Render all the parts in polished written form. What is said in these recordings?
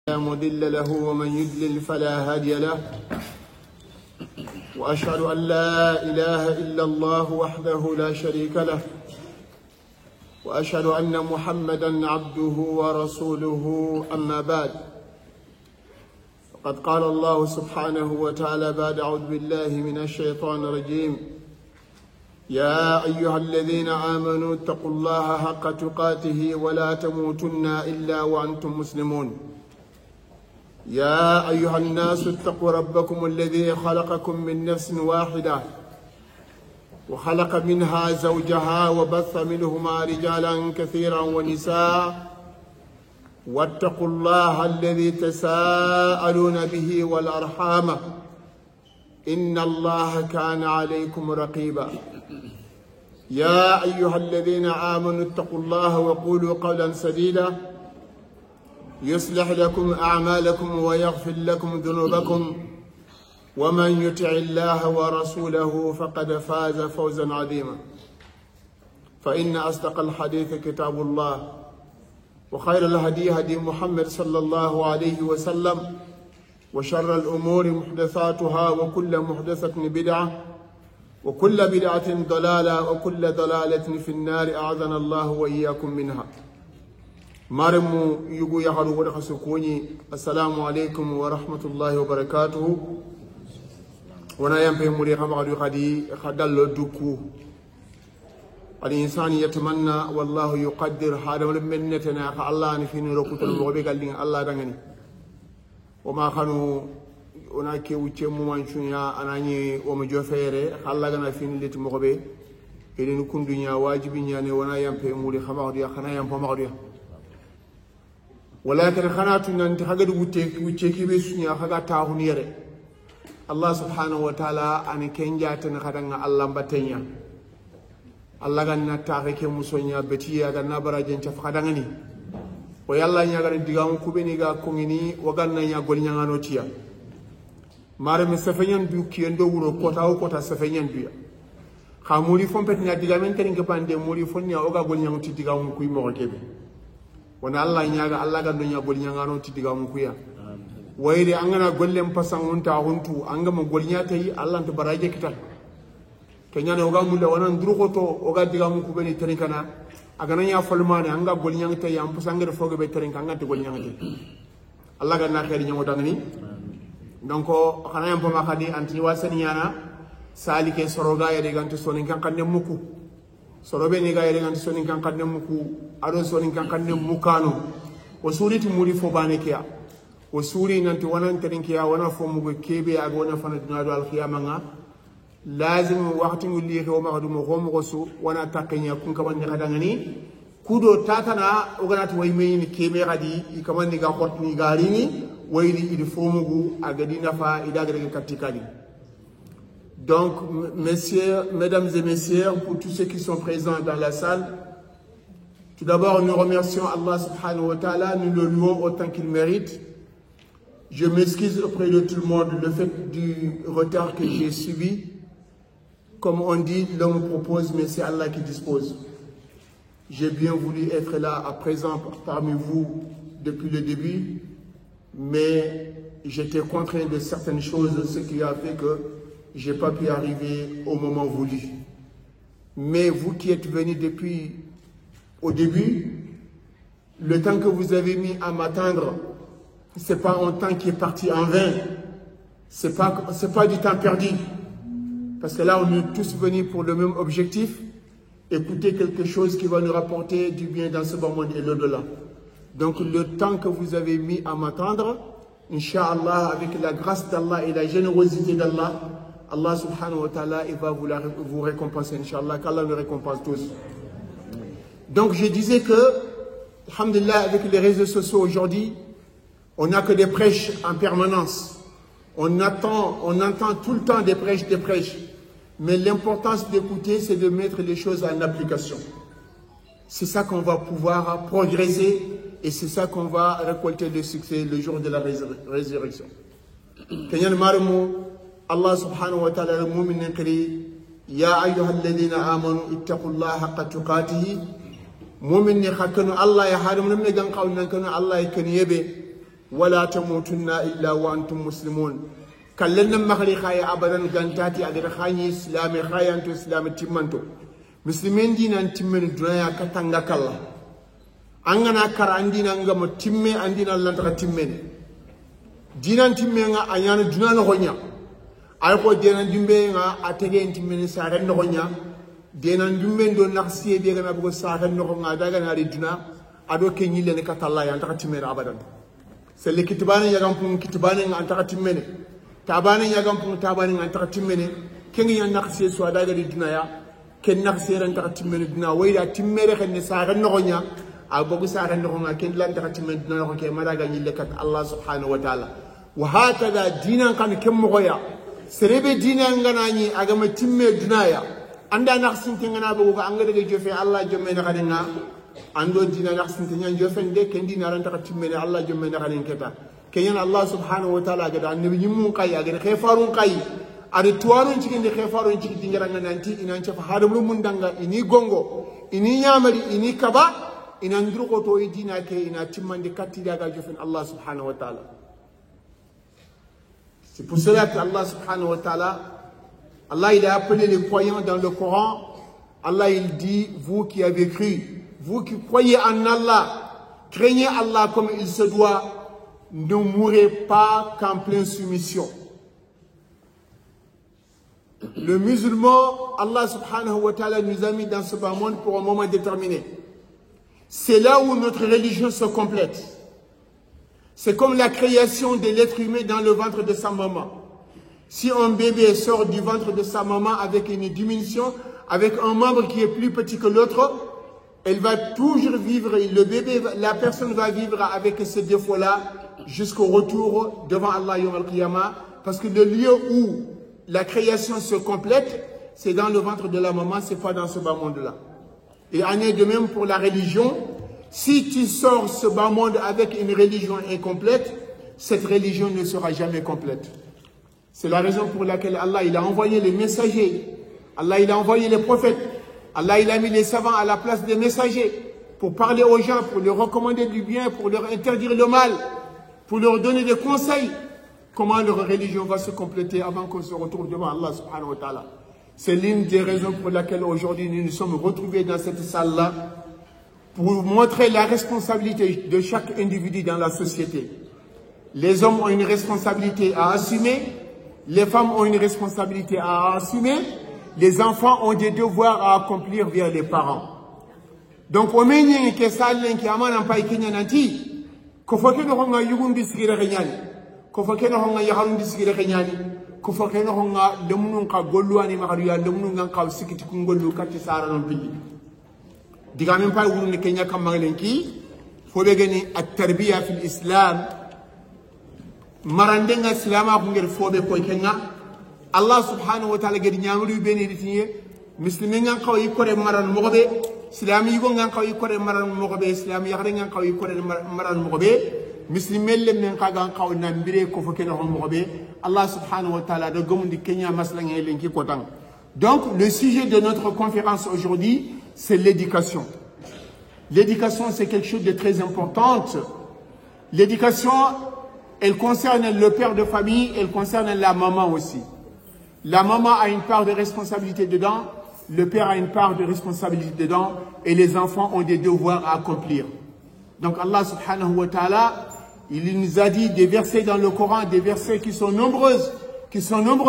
لا مضل له ومن يضلل فلا هادي له وأشهد أن لا إله إلا الله وحده لا شريك له وأشهد أن محمدا عبده ورسوله أما بعد قد قال الله سبحانه وتعالى بعد أعوذ بالله من الشيطان الرجيم يا أيها الذين آمنوا اتقوا الله حق تقاته ولا تموتن إلا وأنتم مسلمون يا أيها الناس اتقوا ربكم الذي خلقكم من نفس واحدة وخلق منها زوجها وبث منهما رجالا كثيرا ونساء واتقوا الله الذي تساءلون به والأرحام إن الله كان عليكم رقيبا يا أيها الذين آمنوا اتقوا الله وقولوا قولا سديدا يصلح لكم أعمالكم ويغفر لكم ذنوبكم ومن يطع الله ورسوله فقد فاز فوزا عظيما فإن أصدق الحديث كتاب الله وخير الهدي هدي محمد صلى الله عليه وسلم وشر الأمور محدثاتها وكل محدثة بدعة وكل بدعة ضلالة وكل ضلالة في النار أعاذنا الله وإياكم منها مارمو يغو يخلو ودخ سكوني السلام عليكم ورحمة الله وبركاته وانا ينبه مري خمغدو خدال دوكو الإنسان يتمنى والله يقدر هذا من نتنا الله نفين ركوت المغبي قال لي الله دعني وما خانوا هناك وتشم مانشونيا أناني ومجوفيره الله جنا فين لت مغبي إذا نكون دنيا واجبين يعني وانا ينبه مري خمغدو خنا ينبه مغدو ولكن خناتنا أنت حاجة وتشكي بسنيا حاجة تاهونيره الله سبحانه وتعالى أن كنجاتنا خدنا الله بتنيا الله كنا تاريخ مسونيا بتيا كنا براجين شفقدانني ويالله نيجا نديعهم كوبينيجا كونيني وكنا نيجا نانوتيا مارم سفيان بيو كيندو ورو كوتا سفيان بيا خامولي فون بتنيا ديعامن كرينك باندي مولي فونيا أوكا غوليان وتي ديعهم كوي مغتبه وانا الله نيجا الله كنا نيجا غوليان نانوتي ديعهم كويا ويري أنغنا غوليان بسان ونتا هونتو أنغما غوليان تي الله تبراجي كتال kenyane oga mulle wanan durukoto oga digamu kubeni terinkana agana nya folmane anga golnyang te yam pusangere foge be terinka anga te golnyang te Allah ganna khari nyango dangani donc xana yam pama khadi antini wasani yana salike soroga ya de gantu sonin kan kanne muku sorobe ni ga ya de gantu sonin kan kanne muku ado sonin kan kanne mukano wasuliti muri fo bane kiya wasuli nanti wanan terinkiya wana fo mugo kebe aga wana fana dinado al qiyamanga لازم وقت اللي هو مقدم قوم قصو وانا تقنيا كون كمان نخدعني كودو تاتنا وغنات ويمين كيمي غادي كمان نيغا خوت نيغاريني ويلي يفومغو اغادي نفا اداغري كاتيكالي. Donc messieurs, mesdames et messieurs, pour tous ceux qui sont présents dans la salle, tout d'abord nous remercions Allah subhanahu wa ta'ala, nous le louons autant qu'il mérite. Je m'excuse auprès de tout le monde le fait du retard que j'ai subi. Comme on dit, l'homme propose, mais c'est Allah qui dispose. J'ai bien voulu être là à présent parmi vous depuis le début, mais j'étais contraint de certaines choses, ce qui a fait que je n'ai pas pu arriver au moment voulu. Mais vous qui êtes venus depuis au début, le temps que vous avez mis à m'attendre, ce n'est pas un temps qui est parti en vain. Ce n'est pas du temps perdu. Parce que là, on est tous venus pour le même objectif, écouter quelque chose qui va nous rapporter du bien dans ce bon monde et l'au-delà. Donc, le temps que vous avez mis à m'attendre, Inch'Allah, avec la grâce d'Allah et la générosité d'Allah, Allah subhanahu wa ta'ala, il va vous récompenser, Inch'Allah, qu'Allah nous récompense tous. Donc, je disais que, alhamdulillah, avec les réseaux sociaux aujourd'hui, on n'a que des prêches en permanence. On entend tout le temps des prêches. Mais l'importance d'écouter, c'est de mettre les choses en application. C'est ça qu'on va pouvoir progresser et c'est ça qu'on va récolter le succès le jour de la résurrection. Kenyan marmu Allah subhanahu wa ta'ala mu'minin kri ya ayyuhalladhina amanu ittaqullaha haqqa tuqatih mu'min ni khakanu Allah ya harim nam gan qawlan kanu Allah kan yebe ولا تموتن إلا وأنتم مسلمون كلنا مخلي خايا أبدا جنتاتي أجر خاني إسلام خايا أنتو إسلام تيمانتو مسلمين دينا تيمن الدنيا كتانغا كلا أنغنا كار عندنا أنغا تيمي عندنا لانتغا تيمين دينا تيمينا أيان الدنيا نغنيا أيقو دينا ديمبينا أتغين تيمين سارن نغنيا دينا ديمبين دون نقصي بيغنا بغو سارن نغنيا داغنا الدنيا أدو كيني لنك تالله يانتغا تيمين أبدا سلي كتباني يغنبون كتباني أنتغا تيمين تاباني يغنبون تاباني أنتغا تيمين كيني ينقصي سوا داغا الدنيا كن نقصي أنتغا تيمين الدنيا ويدا تيمين خن سارن نغنيا أبوك سارن نغنيا كن لن تغا تيمين الدنيا كي مراغا يلكت الله سبحانه وتعالى وهكذا دينا كان كم مغيا سربي دينا غناني أغام تيمين الدنيا anda naksin tingana bugo ga angade ge jofe Allah jomme na kadina ando dina naksin tinyan jofe de kendi naranta katimmene Allah jomme na kadin keta kenyan Allah subhanahu wa ta'ala ga annabi nyimmu kai ga khefarun kai ari tuwarun cikin de khefarun cikin dingara nanti inan cha hadum mun danga ini gongo ini nyamari ini kaba inan durko to dina ke ina timmande katida ga jofe Allah subhanahu wa ta'ala c'est pour cela que Allah subhanahu wa ta'ala Allah, il a appelé les croyants dans le Coran. Allah, il dit, vous qui avez cru, vous qui croyez en Allah, craignez Allah comme il se doit, ne mourrez pas qu'en pleine soumission. Le musulman, Allah subhanahu wa ta'ala nous a mis dans ce bas monde pour un moment déterminé. C'est là où notre religion se complète. C'est comme la création de l'être humain dans le ventre de sa maman. Si un bébé sort du ventre de sa maman avec une diminution, avec un membre qui est plus petit que l'autre, elle va toujours vivre, le bébé, la personne va vivre avec ce défaut-là jusqu'au retour devant Allah Yawm al-Qiyamah, parce que le lieu où la création se complète, c'est dans le ventre de la maman, c'est pas dans ce bas monde-là. Et en est de même pour la religion. Si tu sors ce bas monde avec une religion incomplète, cette religion ne sera jamais complète. C'est la raison pour laquelle Allah il a envoyé les messagers, Allah il a envoyé les prophètes, Allah il a mis les savants à la place des messagers pour parler aux gens, pour leur recommander du bien, pour leur interdire le mal, pour leur donner des conseils. Comment leur religion va se compléter avant qu'on se retrouve devant Allah subhanahu wa ta'ala. C'est l'une des raisons pour laquelle aujourd'hui nous nous sommes retrouvés dans cette salle-là pour montrer la responsabilité de chaque individu dans la société. Les hommes ont une responsabilité à assumer. Les femmes ont une responsabilité à assumer. Les enfants ont des devoirs à accomplir vers les parents. Donc, au moins, que ça, qui a mal en paille Kenya nanti, qu'il faut que nous ayons yugun disgire renyani, qu'il faut que nous ayons yaharun disgire renyani, qu'il faut que nous ayons le moun ka gollu ani magaruya, le moun ka sikiti kungollu kati sara non pili. Diga même pas wurun Kenya kamalenki, faut begeni at-tarbiya fil islam. Marandenga silama kungel fobe ko kenga Allah subhanahu wa ta'ala gedi nyamru beni ditinye muslimin ngan kaw yikore maran mogobe silami yigo ngan kaw yikore maran mogobe silami yagre ngan kaw yikore maran mogobe muslimin lem ngan kaga kaw nambire ko fo keno mogobe Allah subhanahu wa ta'ala de gomundi kenya maslanga lenki kotang. Donc le sujet de notre conférence aujourd'hui c'est l'éducation. L'éducation c'est quelque chose de très important. L'éducation elle concerne le père de famille, elle concerne la maman aussi. La maman a une part de responsabilité dedans, le père a une part de responsabilité dedans, et les enfants ont des devoirs à accomplir. Donc Allah subhanahu wa ta'ala, il nous a dit des versets dans le Coran, des versets qui sont nombreux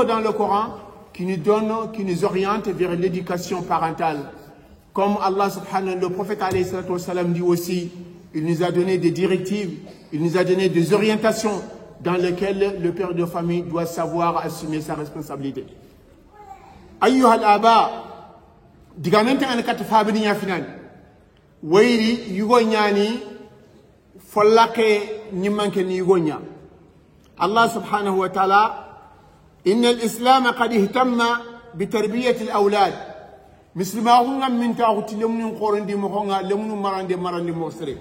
dans le Coran, qui nous donnent, qui nous orientent vers l'éducation parentale. Comme Allah subhanahu wa ta'ala, le prophète alayhi salatu wa salam dit aussi, il nous a donné des directives, il nous a donné des orientations dans lesquelles le père de famille doit savoir assumer sa responsabilité. Ayyuha al-aba, digamente an kat fabini ya finan. Wayri yugo nyani follake nyimmanke ni yugo nya. Allah subhanahu wa ta'ala inna al-islam qad ihtamma bi tarbiyati al-awlad. Muslima ngam min ta'uti lemnu qorandi mo nga lemnu marande mo sere.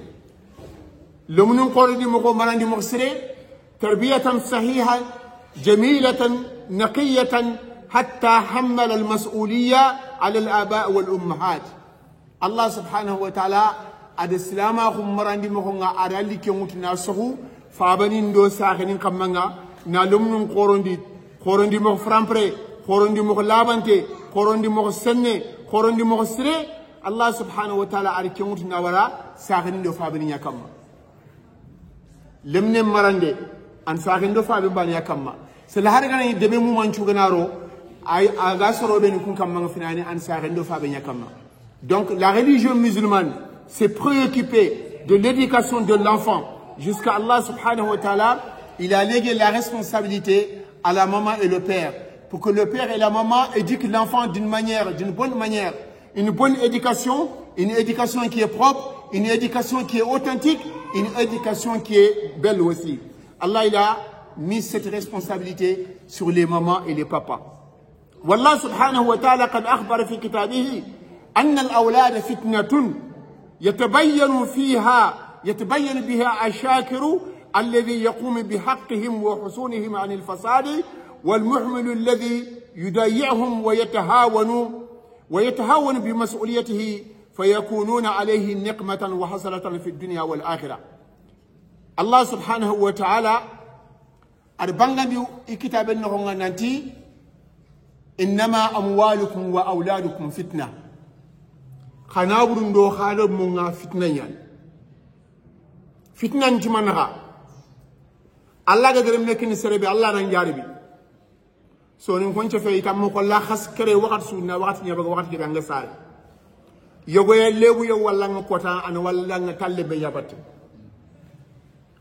لمن قردي مقو مرندي مغسري تربية صحيحة جميلة نقية حتى حمل المسؤولية على الآباء والأمهات. الله سبحانه وتعالى أد السلام أخو مرندي مقو أرالي كموتنا سهو fabanin do saxenin kamanga na lomnum khorondi mo frampre khorondi mo labante khorondi mo senne khorondi mo sire Allah subhanahu wa ta'ala ari kemutu na wara saxenin do fabanin yakamma lemne marande an saxenin do fabanin ban yakamma c'est la hargana debe mu manchu ganaro ay aga soro ben kun kamma finani an saxenin do fabanin yakamma. Donc la religion musulmane s'est préoccupée de l'éducation de l'enfant jusqu'à Allah subhanahu wa ta'ala. Il a légué la responsabilité à la maman et le père pour que le père et la maman éduquent l'enfant d'une bonne manière, une bonne éducation, une éducation qui est propre, une éducation qui est authentique, une éducation qui est belle aussi. Allah il a mis cette responsabilité sur les mamans et les papas. Wallah subhanahu wa ta'ala qad akhbara fi kitabihi أن الأولاد فتنة يتبين بها الشاكر الذي يقوم بحقهم وحصونهم عن الفساد والمحمل الذي يضيعهم ويتهاون بمسؤوليته فيكونون عليه نقمة وحسرة في الدنيا والآخرة. الله سبحانه وتعالى أربعنا كتاب النغنغنتي إنما أموالكم وأولادكم فتنة. خنابرون دو خالب مونغا فتنة يعني فتنة نجمانها الله قدرم لكن سربي الله ننجاربي سو نكون شفاي كم مقلا خس كري وقت سونا وقت نيابا وقت كي بانغا سال يغوي ليو يو ولا نكوتا أنا ولا نتالي بيابات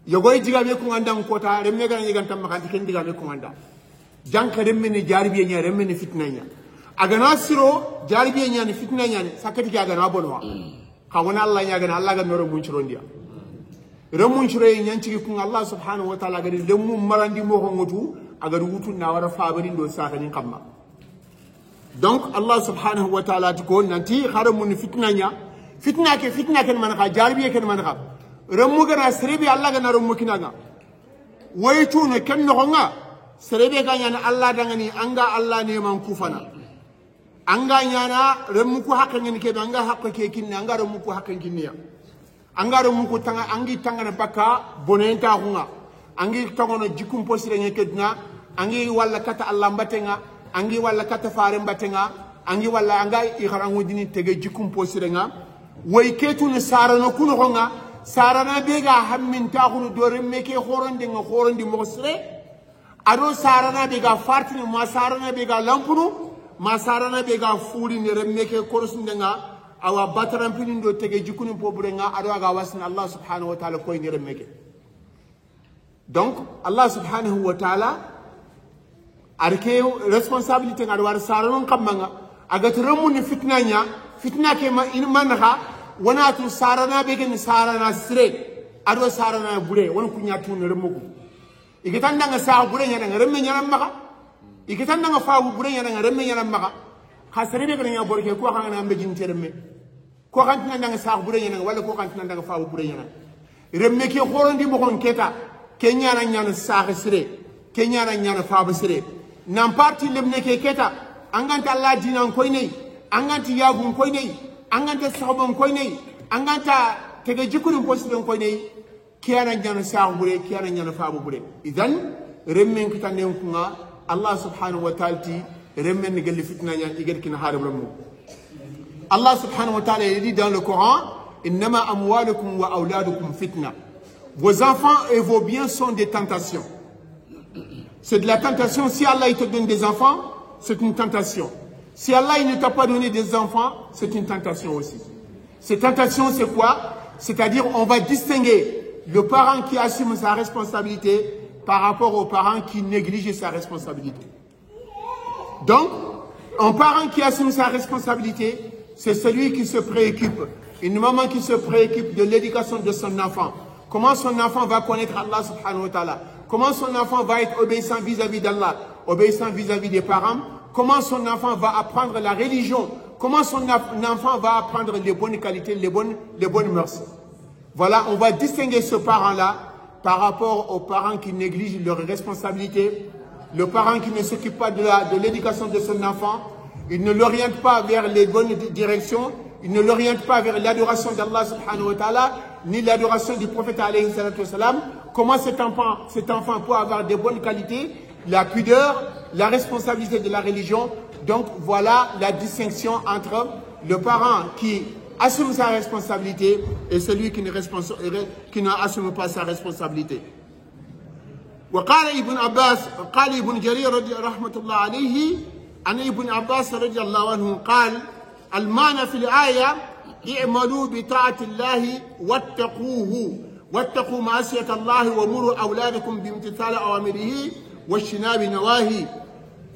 يغوي جيغا بيكو عندها نكوتا رمي غانا يغان تمكان تكين جيغا بيكو عندها جانك رمي جاربي نيا رمي فتنة نيا agana siro jaribi nyani fitna nyani sakati ki agana bonwa kawona Allah nyagana Allah ga noro munchiro ndia remunchiro nyanci ki Allah subhanahu wa ta'ala ga lemu marandi mo ko ngotu aga wutu na wara fabari ndo sakani kamma. Donc Allah subhanahu wa ta'ala ko nanti haramun fitna nya fitna ke man ka jaribi ken man ka remu gana sirbi Allah ga noro mukinaga waytu ne ken no nga sirbe ga nyana Allah dangani anga Allah ne man kufana anga nyana remuku hakka ngeni ke anga hakka ke kinne anga remuku hakka kinniya anga remuku tanga angi tangana baka bonenta hunga angi tangono jikum posire ngekedna angi walla kata Allah mbatenga angi walla kata fare mbatenga angi walla anga ikharangu dini tege jikum posire nga way ketu ne sarano kuno honga sarana bega hammin takhunu do remmeke khorondi mo sire ado sarana bega fartini ma sarana bega lampunu masarana bega furi ne remmeke korosndenga awa batarampini do tege jikuni pobrenga ado aga wasna Allah subhanahu wa ta'ala koy ne remmeke. Donc Allah subhanahu wa ta'ala arke responsabilité ngado war saranon kamanga aga tramuni fitna ke ma in manha wanatu sarana bega ni sarana sire ado sarana bure won kunya tun remmugo igitandanga sa bure nyana remme nyana maka ikitanda nga faabu bure yana nga remme yana maka khasrebe ko nga borke ko xanga na mbejin terme ko xantina nga sax bure yana wala ko xantina nga faabu bure yana remme ke xorondi mo kon keta ke nyana sax sire ke nyana faabu sire nan parti lemne ke keta anganta Allah dinan koy nei anganta yagun koy nei anganta saxbon koy nei anganta tege jikunu posiden koy nei kiyana nyana sax bure kiyana nyana faabu bure idan remme kitande ko nga Allah subhanahu wa ta'ala remen gal fitna nya igel kin harab ramu. Allah subhanahu wa ta'ala dit dans le Coran innama amwalukum wa auladukum fitna. Vos enfants et vos biens sont des tentations. C'est de la tentation. Si Allah il te donne des enfants, c'est une tentation. Si Allah il ne t'a pas donné des enfants, c'est une tentation aussi. Cette tentation c'est quoi? C'est-à-dire on va distinguer le parent qui assume sa responsabilité par rapport aux parents qui négligent sa responsabilité. Donc, un parent qui assume sa responsabilité, c'est celui qui se préoccupe, une maman qui se préoccupe de l'éducation de son enfant. Comment son enfant va connaître Allah subhanahu wa ta'ala? Comment son enfant va être obéissant vis-à-vis d'Allah, obéissant vis-à-vis des parents? Comment son enfant va apprendre la religion? Comment son enfant va apprendre les bonnes qualités, les bonnes mœurs? Voilà, on va distinguer ce parent-là par rapport aux parents qui négligent leurs responsabilités, le parent qui ne s'occupe pas de l'éducation de son enfant, il ne l'oriente pas vers les bonnes directions, il ne l'oriente pas vers l'adoration d'Allah subhanahu wa ta'ala, ni l'adoration du prophète alayhi salatu wasalam. comment cet enfant peut avoir de bonnes qualités, la pudeur, la responsabilité de la religion. Donc voilà la distinction entre le parent qui assume sa responsabilité et celui qui n'assume pas sa responsabilité. وقال ابن عباس قال ابن جرير رحمة الله عليه عن ابن عباس رضي الله عنه قال المعنى في الآية اعملوا بطاعة الله واتقوا معصية الله ومروا أولادكم بامتثال أوامره واجتناب نواهي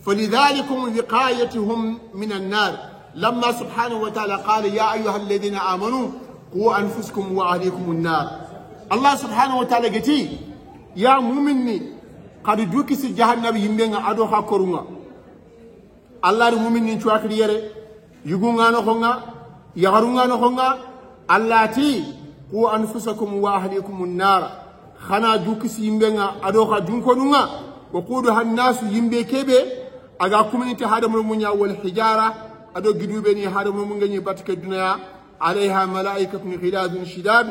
فلذلكم وقايتهم من النار لما سبحانه وتعالى قال يا أيها الذين آمنوا قوا أنفسكم وأهليكم النار. الله سبحانه وتعالى قتي يا مؤمني قد دوكس جهنم يمبينا أدوها كورونا الله المؤمنين شواكري يري يغونا نخونا يغرونا نخونا الله تي قوا أنفسكم وأهليكم النار خنا دوكس يمبينا أدوها جنكونا وقودها الناس يمبي كيبي أغا كومينيتي هذا المؤمنين والحجارة أدو جدوبني هذا المؤمنين باتك الدنيا عليها ملائكة غلاظ شداد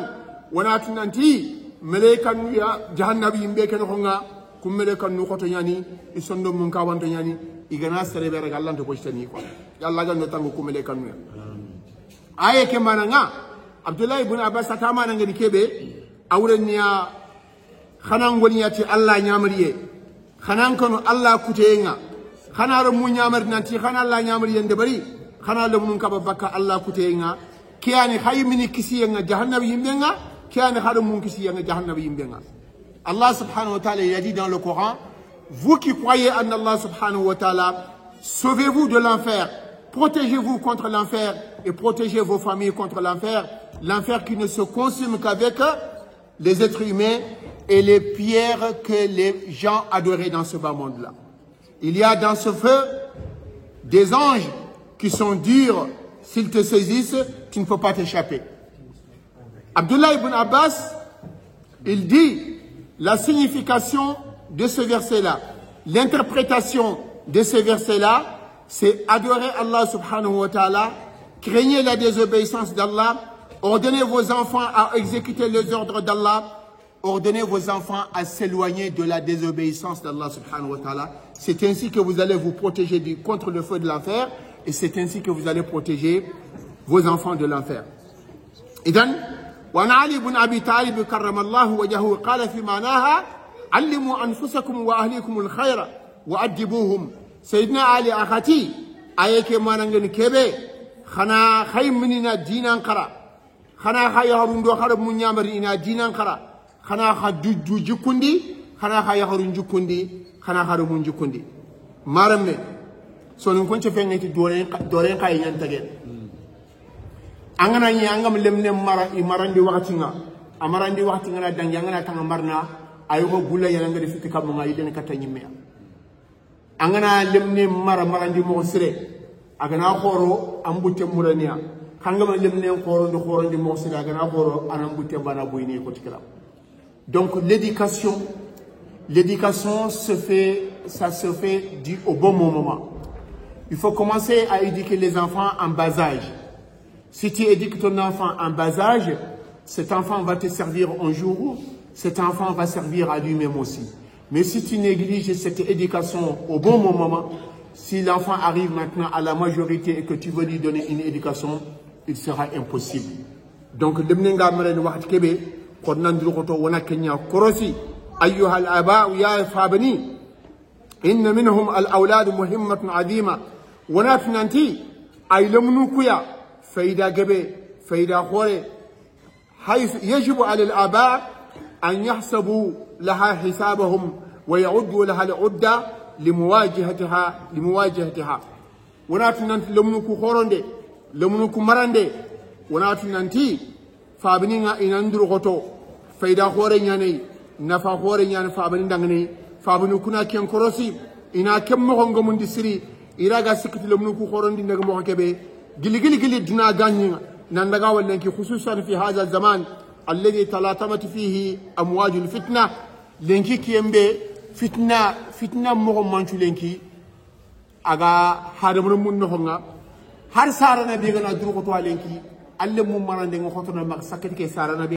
وناتن أنتي ملائكة جهنم يمبيك نخونا كم ملائكة نخوتو يعني يسندو منكا وانتو يعني إغنا سربي رك الله انتو بوشتني كوا يالله جنو تنغو كم ملائكة نويا آية كمانا نا عبد الله بن عباس تامانا نغني كيبي أولنيا خنان ونياتي الله نعمريه خنان كنو الله كتينا خنا رمو نعمر نانتي خنا الله نعمريه ندبري خنا لمنون كبابك الله كتينا كياني خاي مني كسينا جهنم يمبينا كياني خارم من كسينا جهنم يمبينا. الله سبحانه وتعالى dit dans le Coran, vous qui croyez en Allah subhanahu wa ta'ala, sauvez-vous de l'enfer, protégez-vous contre l'enfer et protégez vos familles contre l'enfer, l'enfer qui ne se consume qu'avec les êtres humains et les pierres que les gens adoraient dans ce bas monde-là. Il y a dans ce feu des anges qui sont durs, s'ils te saisissent, tu ne peux pas t'échapper. Abdullah ibn Abbas, il dit la signification de ce verset-là, l'interprétation de ce verset-là, c'est adorer Allah subhanahu wa ta'ala, craignez la désobéissance d'Allah, ordonnez vos enfants à exécuter les ordres d'Allah, ordonnez vos enfants à s'éloigner de la désobéissance d'Allah subhanahu wa ta'ala. C'est ainsi que vous allez vous protéger contre le feu de l'enfer et c'est ainsi que vous allez protéger vos enfants de l'enfer. إذن وعن علي بن أبي طالب كرم الله وجهه قال في معناها علموا أنفسكم وأهليكم الخير وأدبوهم. سيدنا علي أخاتي أيك ما نعن كبه خنا خي مننا دينا قرا خنا خي هارون دو خرب من يامرنا دينا قرا خنا خدو جكوندي خنا خي هارون جكوندي خنا هارون من جكوندي مارمني سونن كنت فينيتي دورين خاي ينتجن angana nyangam lemne mara imarandi wakatinga amarandi wakatinga na dangi angana tanga marna ayugo gula yananga de fiti kam nga yidene katanyimea angana lemne marandi mo sire agana khoro ambute murania kangama lemne khoro ndo khoro ndi mo sire agana khoro anambute bana boyni ko tikala. Donc l'éducation se fait au bon moment. Il faut commencer à éduquer les enfants en bas âge. Si tu éduques ton enfant en bas âge, cet enfant va te servir un jour, cet enfant va servir à lui-même aussi. Mais si tu négliges cette éducation au bon moment, si l'enfant arrive maintenant à la majorité et que tu veux lui donner une éducation, il sera impossible. Donc, le mnenga meren wahat kebe, kodnandru koto wana kenya korosi, ayyuha al-aba'u ya fabani, inna minhum al-awlad muhimmatun azima, wana finanti, ay lemnu kuya, فإذا جبه فإذا خوري حيث يجب على الآباء أن يحسبوا لها حسابهم ويعدوا لها العدة لمواجهتها وناتنانت لمنكو خورندي لمنكو مرندي وناتنانتي فابنينا إنندرو غطو فإذا خوري نياني نفا خوري نيان فابنين دانغني فابنكونا كيان كروسي إنا كم مغنغ من دسري إراغا سكت لمنكو خورندي نغمو كبه gili dina ganyi nandaga wallanki khususan fi hadha zaman alladhi talatamat fihi amwaj alfitna lenki kiyembe fitna mo manchu lenki aga hadamul mun no nga har sarana bi gana duru ko to lenki alle mum marande ngo khotona mak sakati ke sarana